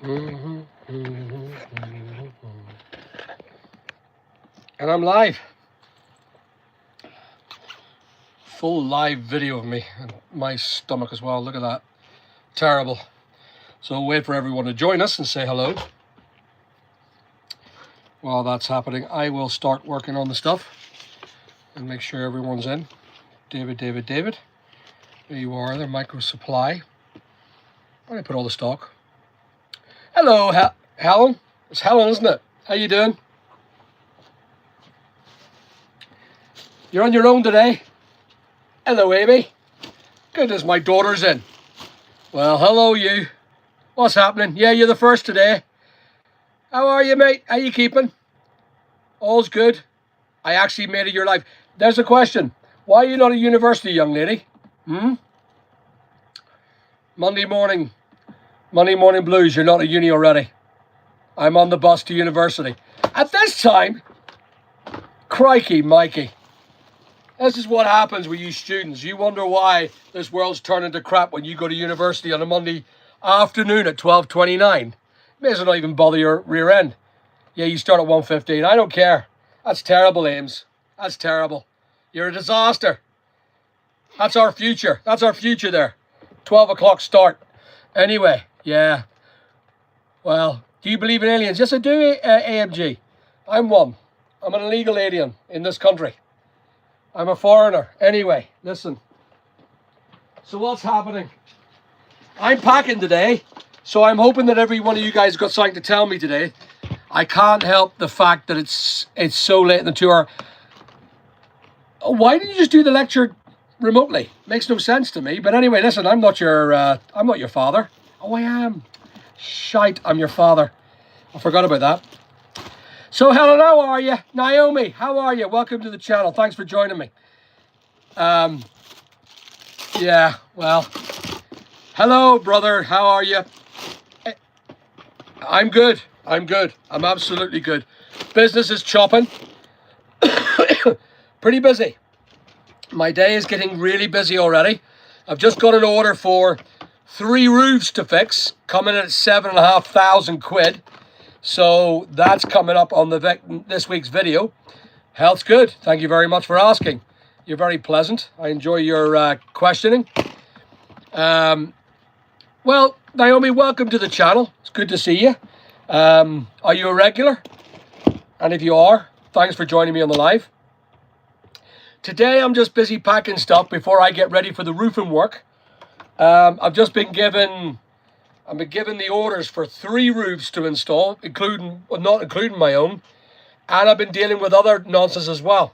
And I'm live. Full live video of me and my stomach as well. Look at that. Terrible. So wait for everyone to join us and say hello. While that's happening, I will start working on the stuff and make sure everyone's in. David. There you are, the micro supply. Where did I put all the stock? Hello, Helen. It's Helen, isn't it? How you doing? You're on your own today? Hello, Amy. Goodness, my daughter's in. Well, hello, you. What's happening? Yeah, you're the first today. How are you, mate? How you keeping? All's good. I actually made it your life. There's a question. Why are you not at university, young lady? Monday morning blues. You're not at uni already. I'm on the bus to university. At this time, crikey, Mikey. This is what happens with you students. You wonder why this world's turning to crap when you go to university on a Monday afternoon at 12:29. May as well not even bother your rear end. Yeah, you start at 1:15. I don't care. That's terrible, Ames. That's terrible. You're a disaster. That's our future. That's our future there. 12 o'clock start. Anyway, yeah. Well, do you believe in aliens? Yes, I do, AMG. I'm one. I'm an illegal alien in this country. I'm a foreigner. Anyway, listen. So what's happening? I'm packing today, so I'm hoping that every one of you guys got something to tell me today. I can't help the fact that it's so late in the 2 hour. Why didn't you just do the lecture remotely? Makes no sense to me. But anyway, listen, I'm not your father. Oh, I am. Shite, I'm your father. I forgot about that. So, Helen, how are you? Naomi, how are you? Welcome to the channel. Thanks for joining me. Yeah, well, hello, brother. How are you? I'm good. I'm absolutely good. Business is chopping. Pretty busy. My day is getting really busy already. I've just got an order for 3 roofs to fix, coming in at 7,500 quid. So that's coming up on this week's video. Health's good. Thank you very much for asking. You're very pleasant. I enjoy your questioning. Well, Naomi, welcome to the channel. It's good to see you. Are you a regular? And if you are, thanks for joining me on the live. Today I'm just busy packing stuff before I get ready for the roofing work. I've been given the orders for 3 roofs to install, not including my own, and I've been dealing with other nonsense as well.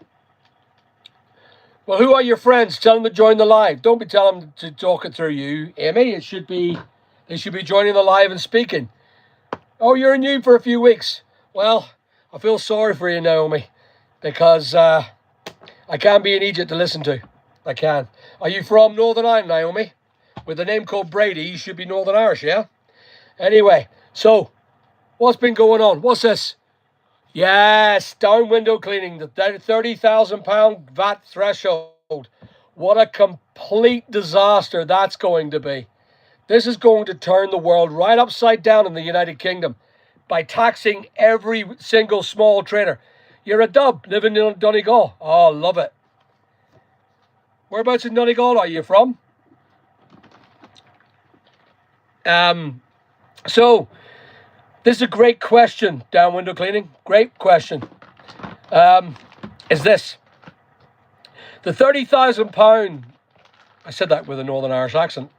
Well, who are your friends? Tell them to join the live. Don't be telling them to talk it through you, Amy. They should be joining the live and speaking. Oh, you're new for a few weeks. Well, I feel sorry for you, Naomi, because I can be an idiot to listen to. I can. Are you from Northern Ireland, Naomi? With a name called Brady, you should be Northern Irish, yeah? Anyway, so, what's been going on? What's this? Yes, down window cleaning, the £30,000 VAT threshold. What a complete disaster that's going to be. This is going to turn the world right upside down in the United Kingdom by taxing every single small trader. You're a dub living in Donegal. Oh, love it. Whereabouts in Donegal are you from? So, this is a great question, down window cleaning. Great question. Is this. The £30,000, I said that with a Northern Irish accent.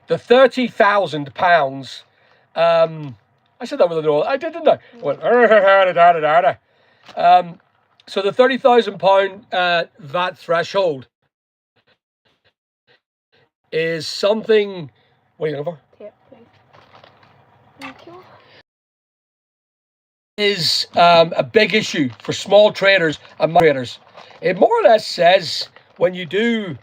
The £30,000, I said that with a Northern, I did, didn't I? Went, so the £30,000 VAT threshold is something, what are you looking for? Thank you. Is a big issue for small traders and traders. It more or less says when you do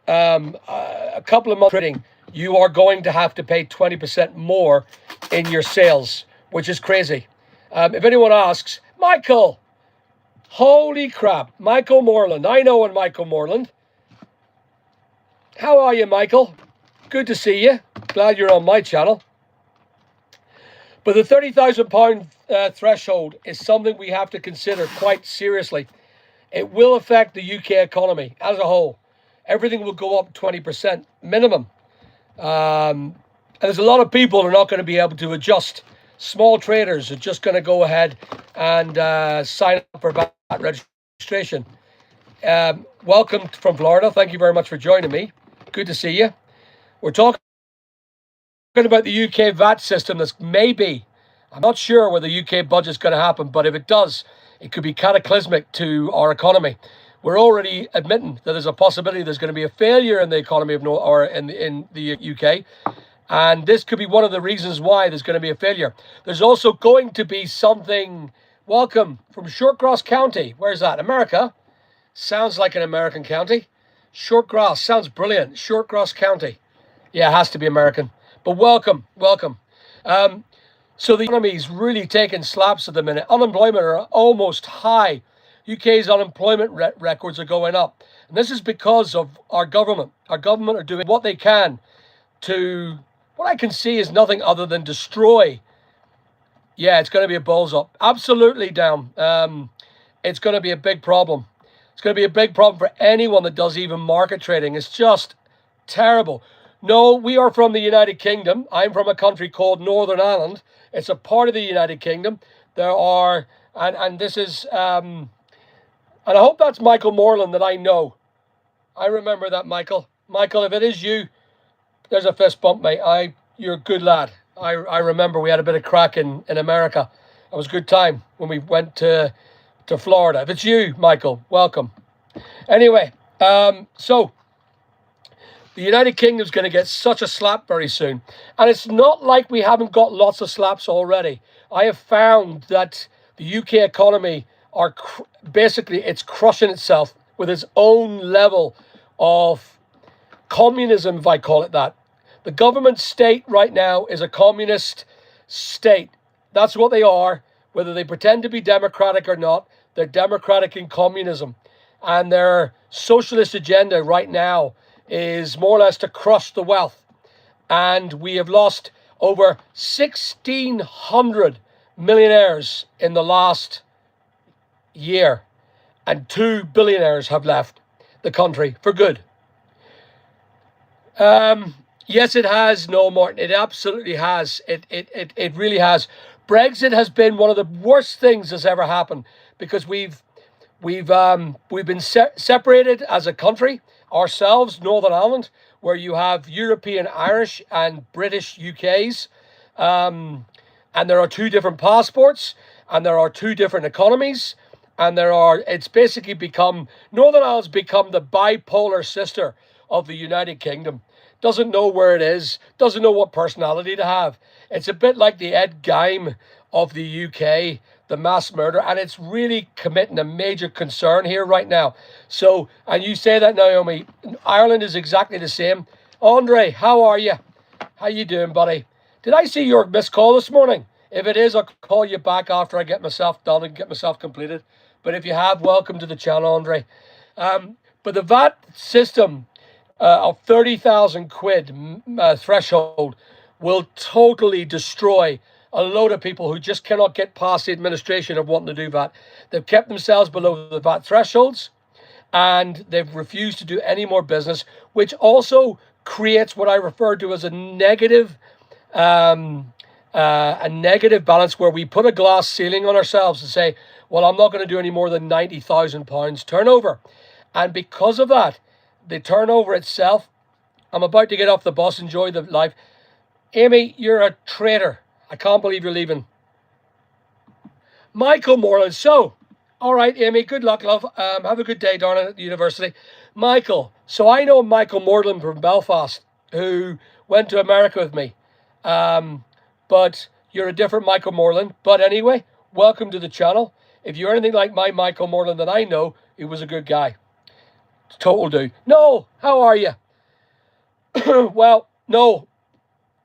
a couple of months trading, you are going to have to pay 20% more in your sales, which is crazy. If anyone asks, Michael, holy crap, Michael Moreland. I know one Michael Moreland. How are you, Michael? Good to see you. Glad you're on my channel. But the £30,000 threshold is something we have to consider quite seriously. It will affect the UK economy as a whole. Everything will go up 20% minimum. And there's a lot of people who are not going to be able to adjust. Small traders are just going to go ahead and sign up for VAT registration. Welcome from Florida. Thank you very much for joining me. Good to see you. We're talking about the UK VAT system that's maybe, I'm not sure whether the UK budget's going to happen, but if it does, it could be cataclysmic to our economy. We're already admitting that there's a possibility there's going to be a failure in the economy of in the UK. And this could be one of the reasons why there's going to be a failure. There's also going to be something. Welcome from Shortgrass County. Where's that? America? Sounds like an American county. Shortgrass. Sounds brilliant. Shortgrass County. Yeah, it has to be American. But welcome. So the economy is really taking slaps at the minute. Unemployment are almost high. UK's unemployment records are going up. And this is because of our government. Our government are doing what they can to, what I can see is nothing other than destroy. Yeah, it's going to be a balls up. Absolutely down. It's going to be a big problem. It's going to be a big problem for anyone that does even market trading. It's just terrible. No, we are from the United Kingdom. I'm from a country called Northern Ireland. It's a part of the United Kingdom. There are, and this is, and I hope that's Michael Moreland that I know. I remember that, Michael. Michael, if it is you, there's a fist bump, mate. You're a good lad. I remember we had a bit of crack in America. It was a good time when we went to Florida. If it's you, Michael, welcome. Anyway, so the United Kingdom's going to get such a slap very soon. And it's not like we haven't got lots of slaps already. I have found that the UK economy basically, it's crushing itself with its own level of communism, if I call it that. The government state right now is a communist state. That's what they are. Whether they pretend to be democratic or not, they're democratic in communism. And their socialist agenda right now is more or less to crush the wealth. And we have lost over 1,600 millionaires in the last year. And 2 billionaires have left the country for good. Yes, it has. No, Martin, it absolutely has. It really has. Brexit has been one of the worst things that's ever happened because we've been separated as a country ourselves, Northern Ireland, where you have European Irish and British UKs, and there are 2 different passports, and there are 2 different economies, and it's basically become, Northern Ireland's become the bipolar sister of the United Kingdom. Doesn't know where it is, doesn't know what personality to have. It's a bit like the Ed Gein of the UK, the mass murder, and it's really committing a major concern here right now. So, and you say that, Naomi, Ireland is exactly the same. Andre, how are you? How you doing, buddy? Did I see your missed call this morning? If it is, I'll call you back after I get myself done and get myself completed. But if you have, welcome to the channel, Andre. But the VAT system of 30,000 quid threshold will totally destroy a load of people who just cannot get past the administration of wanting to do VAT. They've kept themselves below the VAT thresholds and they've refused to do any more business, which also creates what I refer to as a negative balance where we put a glass ceiling on ourselves and say, well, I'm not going to do any more than £90,000 turnover. And because of that, the turnover itself, I'm about to get off the bus, enjoy the life. Amy, you're a traitor. I can't believe you're leaving. Michael Moreland. So, all right, Amy, good luck, love. Have a good day, darling, at the university. Michael. So I know Michael Moreland from Belfast, who went to America with me. But you're a different Michael Moreland. But anyway, welcome to the channel. If you're anything like my Michael Moreland that I know, he was a good guy. Total dude. No, how are you? Well, no.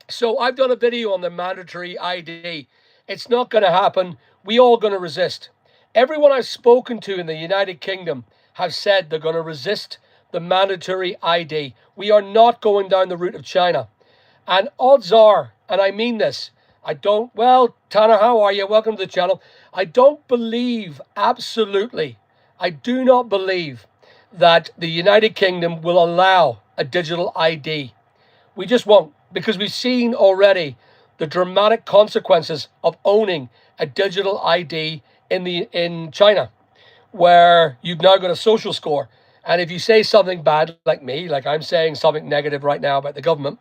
So I've done a video on the mandatory ID. It's not going to happen. We all going to resist. Everyone I've spoken to in the United Kingdom have said they're going to resist the mandatory ID. We are not going down the route of China. And odds are, and I mean this, I don't, well, Tanner, how are you? Welcome to the channel. I don't believe, absolutely, I do not believe that the United Kingdom will allow a digital ID. We just won't, because we've seen already the dramatic consequences of owning a digital ID in China, where you've now got a social score. And if you say something bad like me, like I'm saying something negative right now about the government,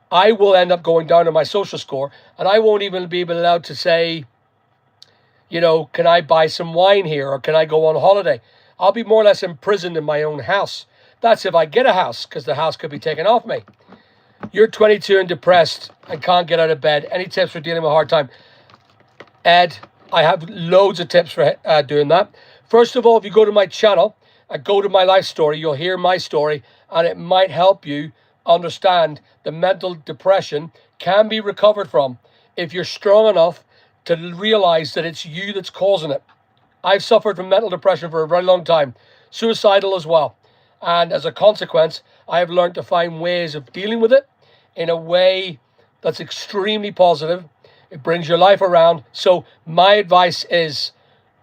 I will end up going down on my social score, and I won't even be allowed to say, you know, can I buy some wine here, or can I go on holiday? I'll be more or less imprisoned in my own house. That's if I get a house, because the house could be taken off me. You're 22 and depressed and can't get out of bed. Any tips for dealing with a hard time? Ed, I have loads of tips for doing that. First of all, if you go to my channel and go to my life story, you'll hear my story, and it might help you understand the mental depression can be recovered from if you're strong enough to realize that it's you that's causing it. I've suffered from mental depression for a very long time, suicidal as well. And as a consequence, I have learned to find ways of dealing with it in a way that's extremely positive. It brings your life around. So my advice is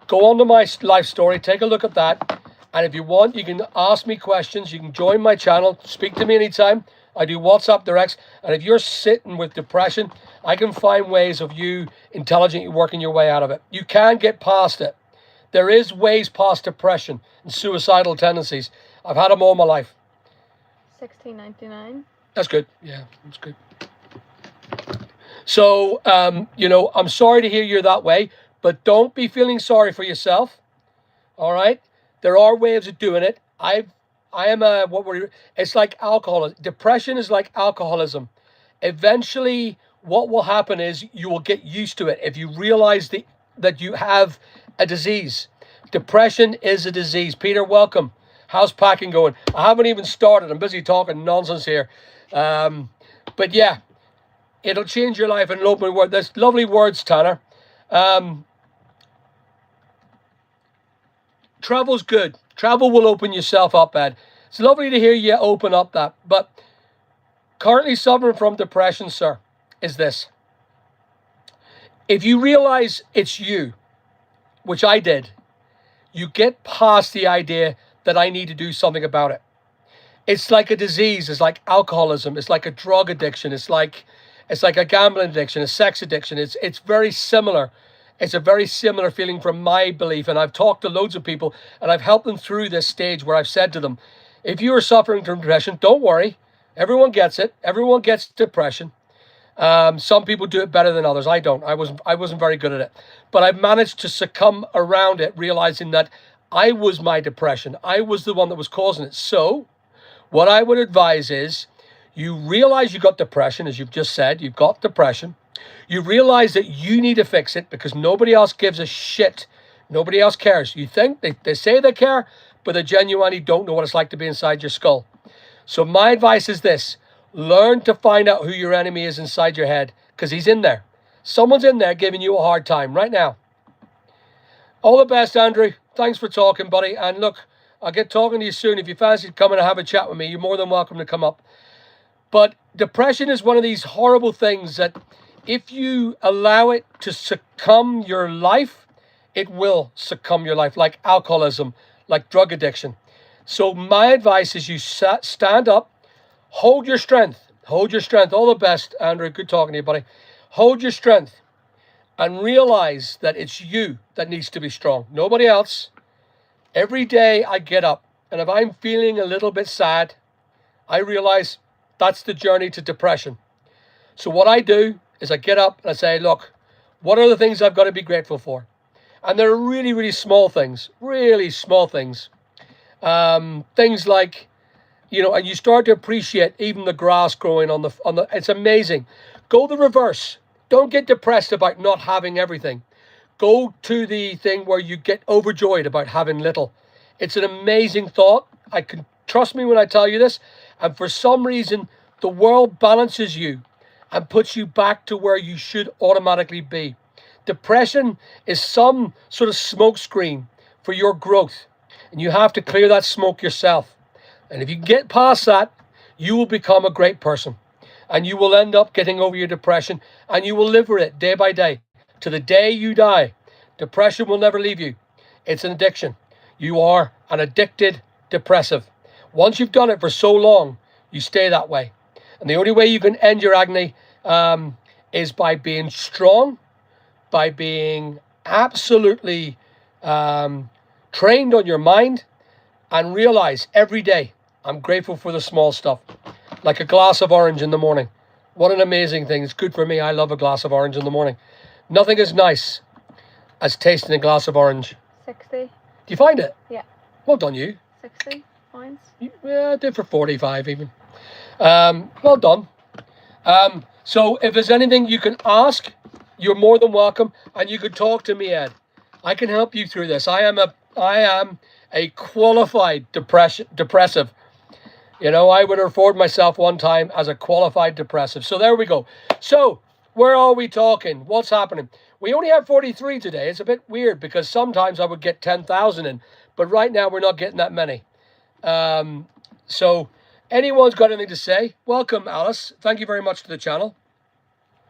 go on to my life story, take a look at that. And if you want, you can ask me questions. You can join my channel, speak to me anytime. I do WhatsApp directs. And if you're sitting with depression, I can find ways of you intelligently working your way out of it. You can get past it. There is ways past depression and suicidal tendencies. I've had them all my life. $16.99. That's good. Yeah, that's good. So, you know, I'm sorry to hear you're that way, but don't be feeling sorry for yourself. All right? There are ways of doing it. It's like alcoholism. Depression is like alcoholism. Eventually, what will happen is you will get used to it if you realize that you have a disease. Depression is a disease. Peter, welcome. How's packing going? I haven't even started. I'm busy talking nonsense here. But yeah, it'll change your life and open word. There's lovely words, Tanner. Travel's good. Travel will open yourself up, Ed. It's lovely to hear you open up that. But currently suffering from depression, sir, is this. If you realize it's you, which I did, you get past the idea that I need to do something about it. It's like a disease. It's like alcoholism. It's like a drug addiction. It's like a gambling addiction, a sex addiction. It's very similar. It's a very similar feeling from my belief. And I've talked to loads of people, and I've helped them through this stage where I've said to them, if you are suffering from depression, don't worry. Everyone gets it. Everyone gets depression. Some people do it better than others. I don't. I wasn't very good at it. But I've managed to succumb around it, realizing that I was my depression. I was the one that was causing it. So what I would advise is you realize you got depression, as you've just said, you've got depression. You realize that you need to fix it because nobody else gives a shit. Nobody else cares. You think they say they care, but they genuinely don't know what it's like to be inside your skull. So my advice is this. Learn to find out who your enemy is inside your head, because he's in there. Someone's in there giving you a hard time right now. All the best, Andrew. Thanks for talking, buddy. And look, I'll get talking to you soon. If you fancy coming and have a chat with me, you're more than welcome to come up. But depression is one of these horrible things that if you allow it to succumb your life, it will succumb your life, like alcoholism, like drug addiction. So my advice is you stand up, hold your strength. Hold your strength. All the best, Andrew. Good talking to you, buddy. Hold your strength and realize that it's you that needs to be strong. Nobody else. Every day I get up, and if I'm feeling a little bit sad, I realize that's the journey to depression. So what I do is I get up and I say, look, what are the things I've got to be grateful for? And they're really, really small things. Really small things. Things like, you know, and you start to appreciate even the grass growing on the, it's amazing. Go the reverse. Don't get depressed about not having everything. Go to the thing where you get overjoyed about having little. It's an amazing thought. I can trust me when I tell you this. And for some reason, the world balances you and puts you back to where you should automatically be. Depression is some sort of smoke screen for your growth. And you have to clear that smoke yourself. And if you get past that, you will become a great person. and you will end up getting over your depression, and you will live with it day by day to the day you die. Depression will never leave you. It's an addiction. You are an addicted depressive. Once you've done it for so long, you stay that way. And the only way you can end your agony is by being strong, by being absolutely trained on your mind, and realize every day, I'm grateful for the small stuff. Like a glass of orange in the morning. What an amazing thing. It's good for me. I love a glass of orange in the morning. Nothing is nice as tasting a glass of orange. 60. Do you find it? Yeah. Well done, you. 60 points. Yeah, I did for 45 even. Well done. So if there's anything you can ask, you're more than welcome, and you can talk to me, Ed. I can help you through this. I am a qualified depressive. You know, I would refer myself one time as a qualified depressive. So there we go. So where are we talking? What's happening? We only have 43 today. It's a bit weird because sometimes I would get 10,000 in, but right now we're not getting that many. So anyone's got anything to say? Welcome, Alice. Thank you very much to the channel.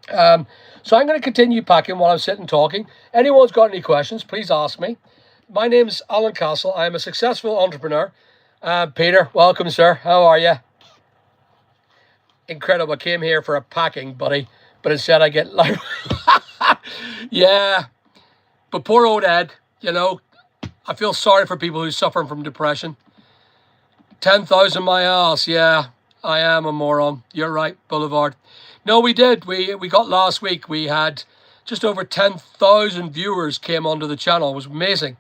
So I'm going to continue packing while I'm sitting talking. Anyone's got any questions, please ask me. My name's Alan Castle. I am a successful entrepreneur. Peter, welcome, sir. How are you? Incredible. I came here for a packing, buddy, but instead I get like... Yeah, but poor old Ed, you know, I feel sorry for people who suffering from depression. 10,000 my ass. Yeah, I am a moron. You're right, Boulevard. No, we did. We got last week. We had just over 10,000 viewers came onto the channel. It was amazing.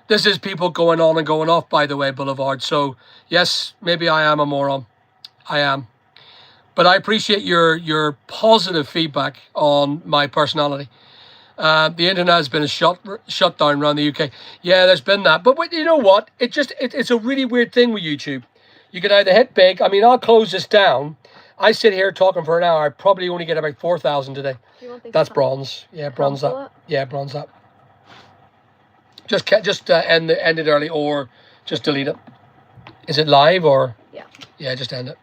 This is people going on and going off, by the way, Boulevard. So yes, maybe I am a moron. I am. But I appreciate your positive feedback on my personality. The internet has been a shut down around the UK. Yeah, there's been that. But you know what? It's a really weird thing with YouTube. You can either hit big. I mean, I'll close this down. I sit here talking for an hour. I probably only get about 4,000 today. That's bronze. Yeah, bronze up. Yeah, bronze up. Just end it early or just delete it. Is it live or? Yeah. Yeah, just end it.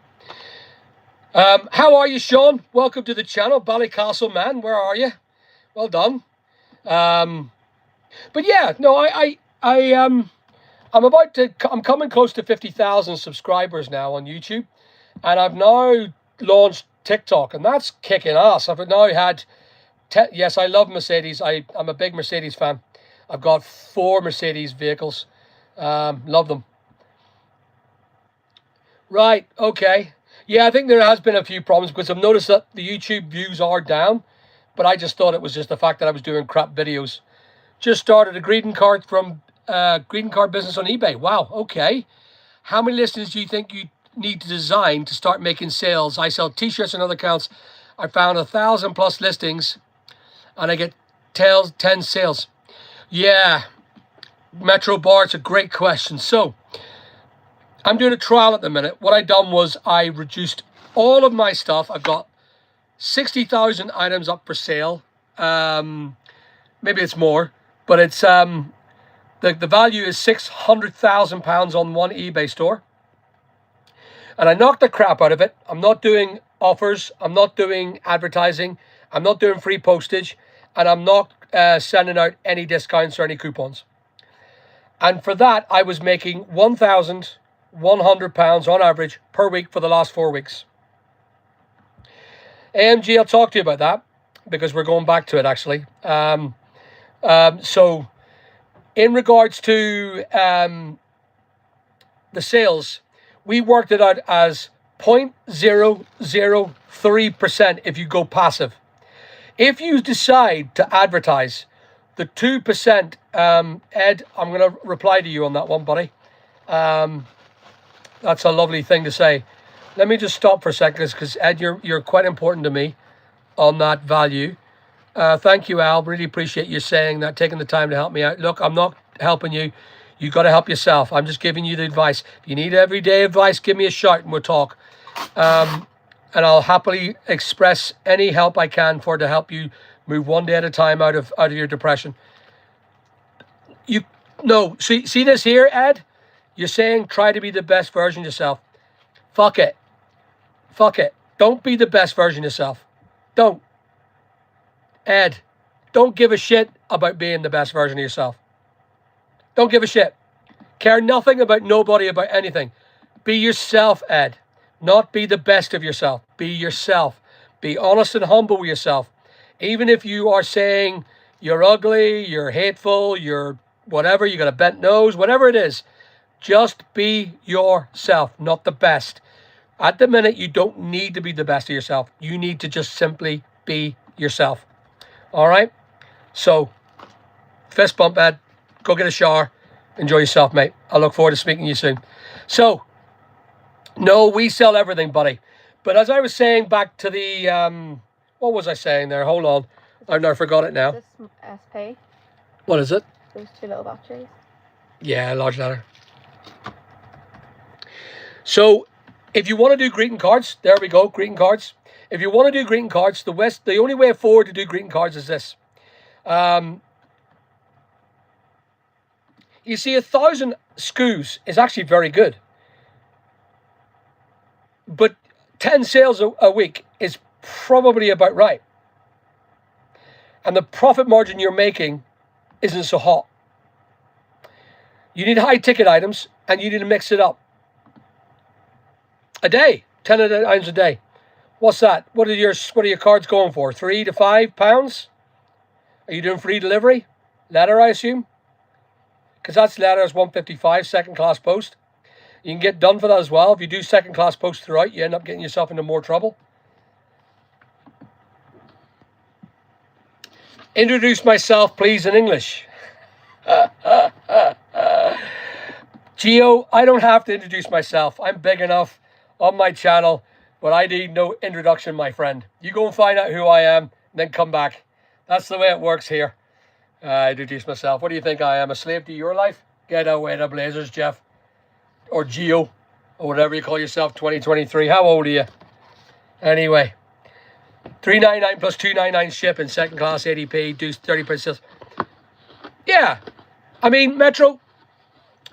How are you, Sean? Welcome to the channel, Ballycastle man. Where are you? Well done. But yeah, no, I'm coming close to 50,000 subscribers now on YouTube, and I've now launched TikTok, and that's kicking ass. I've now had, yes, I love Mercedes. I'm a big Mercedes fan. I've got 4 Mercedes vehicles. Love them. Right. Okay. Yeah, I think there has been a few problems because I've noticed that the YouTube views are down, but I just thought it was just the fact that I was doing crap videos. Just started a greeting card business on eBay. Wow, okay. How many listings do you think you need to design to start making sales? I sell t-shirts and other accounts. I found 1,000 plus listings and I get 10 sales. Yeah, Metro Bar, it's a great question. So I'm doing a trial at the minute. What I done was I reduced all of my stuff. I've got 60,000 items up for sale. Maybe it's more, but it's the value is £600,000 on one eBay store. And I knocked the crap out of it. I'm not doing offers. I'm not doing advertising. I'm not doing free postage. And I'm not sending out any discounts or any coupons. And for that, I was making £1,100 on average per week for the last 4 weeks. AMG, I'll talk to you about that because we're going back to it actually. So in regards to the sales, we worked it out as 0.003% if you go passive. If you decide to advertise, the 2%, Ed, I'm going to reply to you on that one, buddy. That's a lovely thing to say. Let me just stop for a second because Ed, you're quite important to me on that value. Thank you, Al. Really appreciate you saying that, taking the time to help me out. Look, I'm not helping you. You've got to help yourself. I'm just giving you the advice. If you need everyday advice, give me a shout and we'll talk. And I'll happily express any help I can to help you move one day at a time out of your depression. See this here, Ed? You're saying try to be the best version of yourself. Fuck it. Fuck it. Don't be the best version of yourself. Don't. Ed, don't give a shit about being the best version of yourself. Don't give a shit. Care nothing about nobody, about anything. Be yourself, Ed. Not be the best of yourself. Be yourself. Be honest and humble with yourself. Even if you are saying you're ugly, you're hateful, you're whatever, you got a bent nose, whatever it is, just be yourself, not the best. At the minute, you don't need to be the best of yourself. You need to just simply be yourself. All right? So, fist bump, Ed. Go get a shower. Enjoy yourself, mate. I look forward to speaking to you soon. So, no, we sell everything, buddy. But as I was saying back to the, what was I saying there? Hold on. I've now forgot it now. Is this SP? What is it? Those two little batteries. Yeah, large letter. So, if you want to do greeting cards, there we go, greeting cards. If you want to do greeting cards, the only way forward to do greeting cards is this. You see, 1,000 SKUs is actually very good. But 10 sales a week is probably about right. And the profit margin you're making isn't so hot. You need high ticket items and you need to mix it up. A day, 10 items a day. What's that? What are your cards going for? £3 to £5? Are you doing free delivery? Letter, I assume? Because that's letter is £1.55, second class post. You can get done for that as well. If you do second class post throughout, you end up getting yourself into more trouble. Introduce myself, please, in English. Gio, I don't have to introduce myself. I'm big enough on my channel, but I need no introduction, my friend. You go and find out who I am, and then come back. That's the way it works here. Introduce myself. What do you think I am? A slave to your life? Get away the blazers, Jeff. Or Gio. Or whatever you call yourself, 2023. How old are you? Anyway. $3.99 plus $2.99 shipping, second class ADP, do 30% sales. Yeah. I mean, Metro,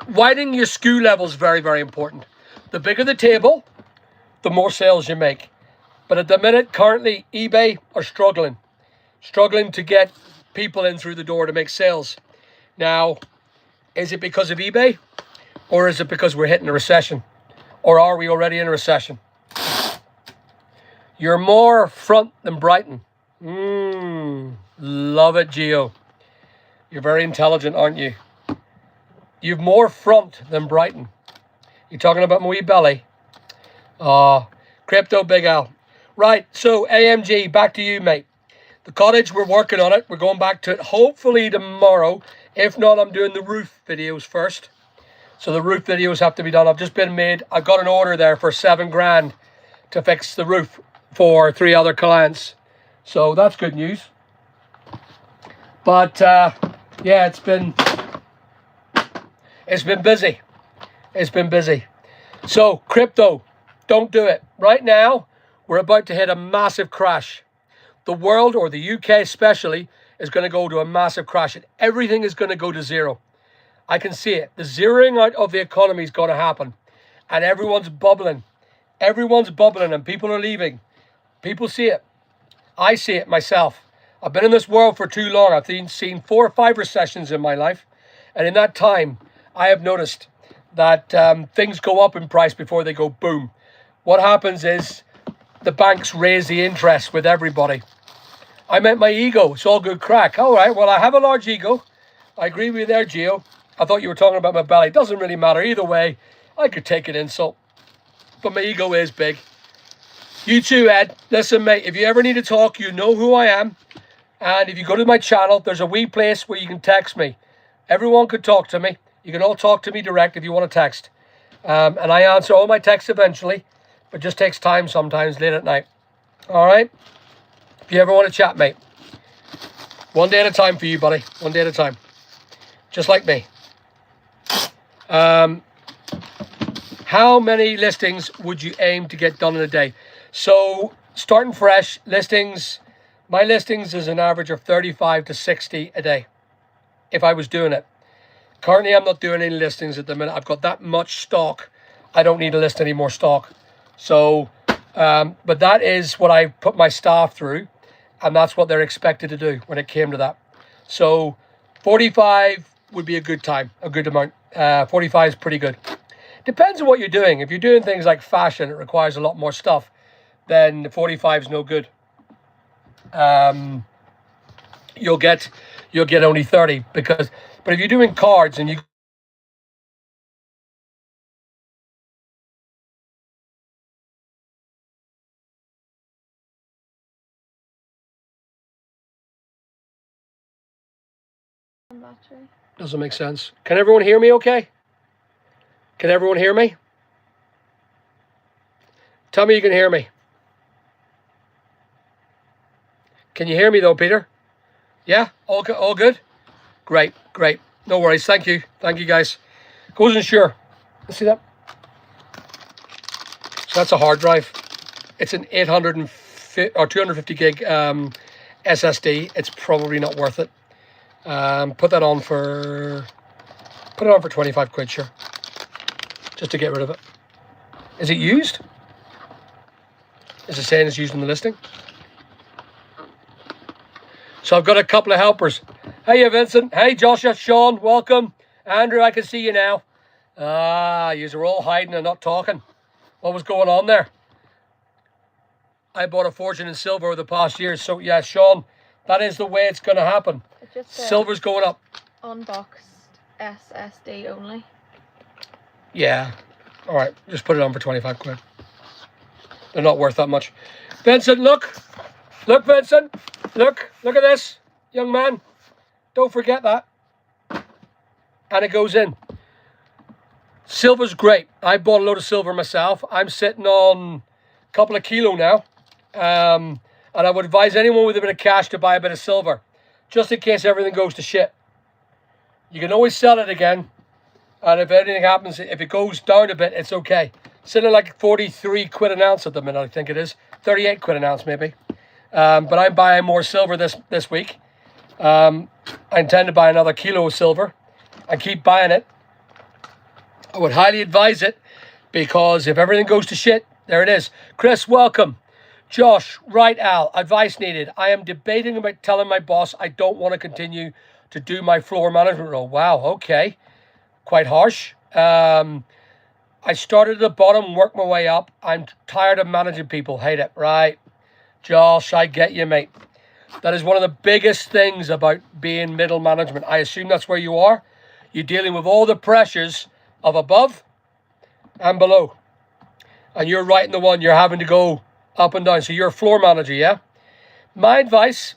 widening your SKU level is very, very important. The bigger the table, the more sales you make. But at the minute, currently, eBay are struggling to get people in through the door to make sales. Now, is it because of eBay? Or is it because we're hitting a recession? Or are we already in a recession? You're more front than Brighton. Love it, Gio. You're very intelligent, aren't you? You've more front than Brighton. You talking about my wee belly? Crypto Big Al. Right, so AMG, back to you, mate. The cottage, we're working on it. We're going back to it hopefully tomorrow. If not, I'm doing the roof videos first. So the roof videos have to be done. I've just been made. I got an order there for $7,000 to fix the roof for 3 other clients. So that's good news. But yeah, it's been busy. It's been busy. So crypto, don't do it. Right now, we're about to hit a massive crash. The world, or the UK especially, is going to go to a massive crash, and everything is going to go to zero. I can see it. The zeroing out of the economy is going to happen, and everyone's bubbling. Everyone's bubbling, and people are leaving. People see it. I see it myself. I've been in this world for too long. I've seen 4 or 5 recessions in my life, and in that time, I have noticed that things go up in price before they go boom. What happens is the banks raise the interest with everybody. I meant my ego. It's all good crack. All right, well, I have a large ego. I agree with you there, Gio. I thought you were talking about my belly. It doesn't really matter. Either way, I could take an insult. But my ego is big. You too, Ed. Listen, mate, if you ever need to talk, you know who I am. And if you go to my channel, there's a wee place where you can text me. Everyone could talk to me. You can all talk to me direct if you want to text. And I answer all my texts eventually. But it just takes time sometimes late at night. All right? If you ever want to chat, mate. One day at a time for you, buddy. One day at a time. Just like me. How many listings would you aim to get done in a day? So, starting fresh, listings. My listings is an average of 35 to 60 a day. If I was doing it. Currently, I'm not doing any listings at the minute. I've got that much stock. I don't need to list any more stock. So But that is what I put my staff through, and that's what they're expected to do when it came to that. So 45 would be a good time, a good amount. 45 is pretty good. Depends on what you're doing. If you're doing things like fashion, it requires a lot more stuff, then 45 is no good. You'll get only 30 but if you're doing cards and you Battery. doesn't make sense. Can everyone hear me okay? Can everyone hear me? Tell me you can hear me. Can you hear me though, Peter? Yeah? All good? Great. No worries. Thank you, guys. Wasn't sure. Let's see that. So that's a hard drive. It's an 850 or 250 gig SSD. It's probably not worth it. Put that on for 25 quid, sure. Just to get rid of it. Is it used? Is it saying it's used in the listing? So I've got a couple of helpers. Hey, Vincent. Hey, Joshua, Sean, welcome. Andrew, I can see you now. You're all hiding and not talking. What was going on there? I bought a fortune in silver over the past years. So, yeah, Sean, that is the way it's going to happen. Silver's going up. Unboxed SSD only. Yeah. All right. Just put it on for 25 quid. They're not worth that much. Vincent, look. Look, Vincent. Look at this, young man. Don't forget that. And it goes in. Silver's great. I bought a load of silver myself. I'm sitting on a couple of kilo now. And I would advise anyone with a bit of cash to buy a bit of silver, just in case everything goes to shit. You can always sell it again. And if anything happens, if it goes down a bit, it's okay. Sitting at like 43 quid an ounce at the minute, I think it is. 38 quid an ounce maybe. But I'm buying more silver this week. I intend to buy another kilo of silver and keep buying it. I would highly advise it, because if everything goes to shit, there it is. Chris, welcome. Josh, right, Al, advice needed. I am debating about telling my boss I don't want to continue to do my floor management role. Wow, okay. Quite harsh. I started at the bottom, worked my way up. I'm tired of managing people. Hate it. Right. Josh, I get you, mate. That is one of the biggest things about being middle management. I assume that's where you are. You're dealing with all the pressures of above and below. And you're right in the one. You're having to go up and down. So you're a floor manager, yeah? My advice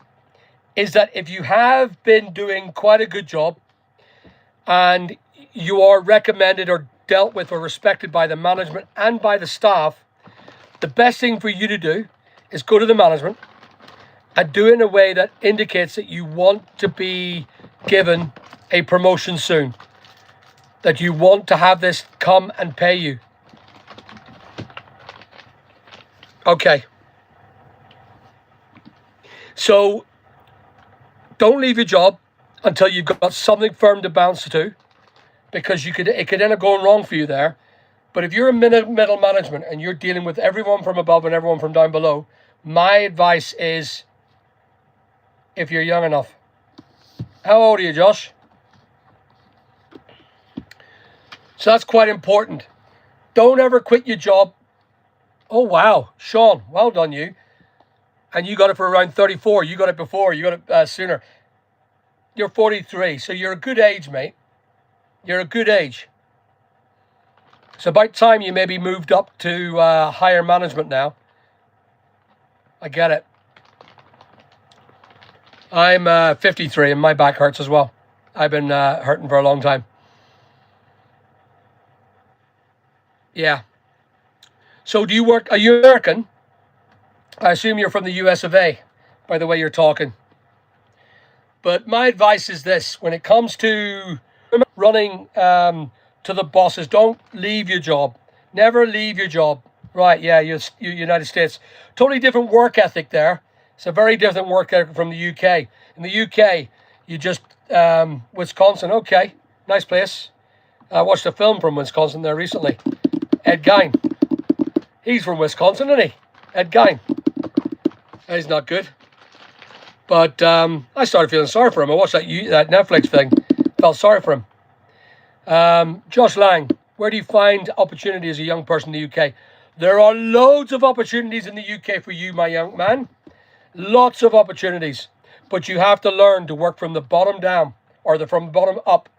is that if you have been doing quite a good job and you are recommended or dealt with or respected by the management and by the staff, the best thing for you to do is go to the management and do it in a way that indicates that you want to be given a promotion soon, that you want to have this come and pay you. Okay. So don't leave your job until you've got something firm to bounce to, because it could end up going wrong for you there. But if you're in middle management and you're dealing with everyone from above and everyone from down below, my advice is, if you're young enough. How old are you, Josh? So that's quite important. Don't ever quit your job. Oh, wow. Sean, well done you. And you got it for around 34. You got it before. You got it sooner. You're 43. So you're a good age, mate. You're a good age. It's about time you maybe moved up to higher management now. I get it. I'm 53 and my back hurts as well. I've been hurting for a long time. Yeah. So do you work, are you American? I assume you're from the US of A, by the way you're talking. But my advice is this: when it comes to running to the bosses, don't leave your job. Never leave your job. Right, yeah, you're United States. Totally different work ethic there. It's a very different work ethic from the UK. In the UK, you just, Wisconsin, okay, nice place. I watched a film from Wisconsin there recently. Ed Gein. He's from Wisconsin, isn't he? Ed Gein. He's not good. But I started feeling sorry for him. I watched that Netflix thing. Felt sorry for him. Josh Lang, where do you find opportunity as a young person in the UK? There are loads of opportunities in the UK for you, my young man. Lots of opportunities. But you have to learn to work from the bottom down, or from the bottom up.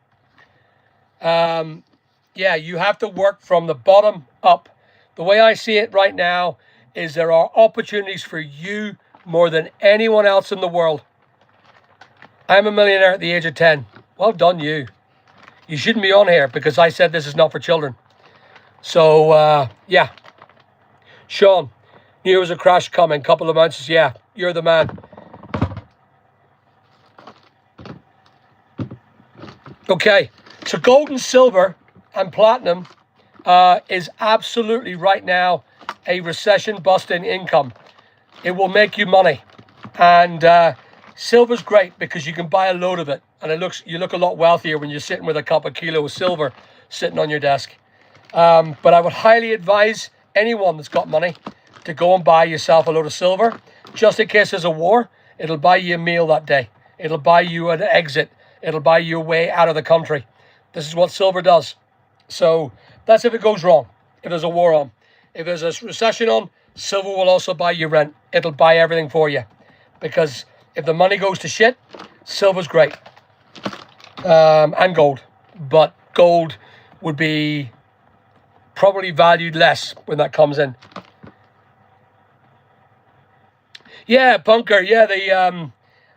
Yeah, you have to work from the bottom up. The way I see it right now is there are opportunities for you more than anyone else in the world. I'm a millionaire at the age of 10. Well done, you. You shouldn't be on here because I said this is not for children. So, yeah. Sean, knew there was a crash coming. Couple of months. Yeah, you're the man. Okay, so gold and silver and platinum is absolutely right now a recession-busting income. It will make you money. And silver's great because you can buy a load of it. And you look a lot wealthier when you're sitting with a kilo of silver sitting on your desk. But I would highly advise anyone that's got money to go and buy yourself a load of silver. Just in case there's a war, it'll buy you a meal that day. It'll buy you an exit. It'll buy you a way out of the country. This is what silver does. So that's if it goes wrong, if there's a war on. If there's a recession on, silver will also buy you rent. It'll buy everything for you. Because if the money goes to shit, silver's great. And gold. But gold would be probably valued less when that comes in. Yeah, Bunker. Yeah,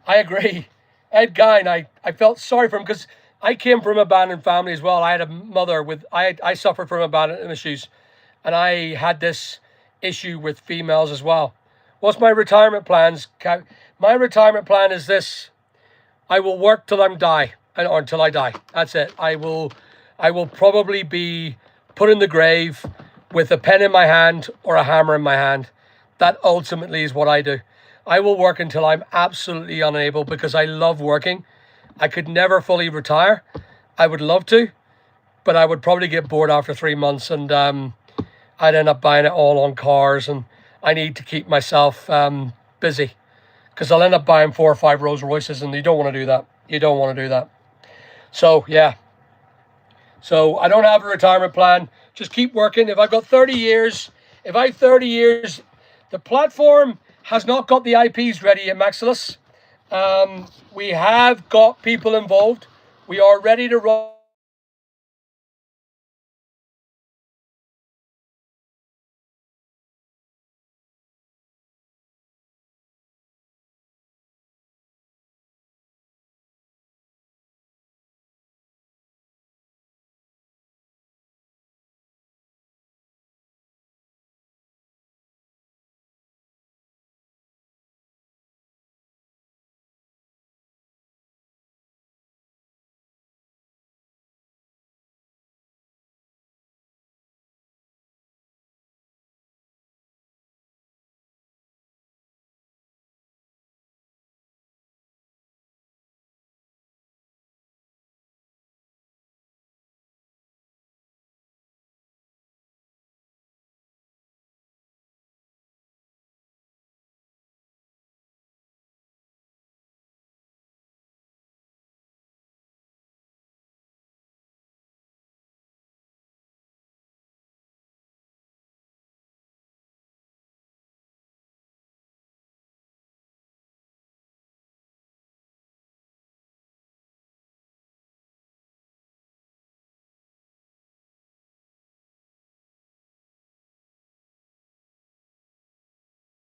I agree. Ed Gein, I felt sorry for him because I came from an abandoned family as well. I had a mother I suffered from abandonment issues, and I had this issue with females as well. What's my retirement plans? My retirement plan is this: I will work till I die, or until I die. That's it. I will probably be put in the grave with a pen in my hand or a hammer in my hand. That ultimately is what I do. I will work until I'm absolutely unable because I love working. I could never fully retire. I would love to, but I would probably get bored after 3 months, and I'd end up buying it all on cars, and I need to keep myself busy because I'll end up buying 4 or 5 Rolls Royces, and you don't want to do that. You don't want to do that. So, yeah. So I don't have a retirement plan. Just keep working. If I've got 30 years, the platform has not got the IPs ready yet, Maximus. We have got people involved. We are ready to run.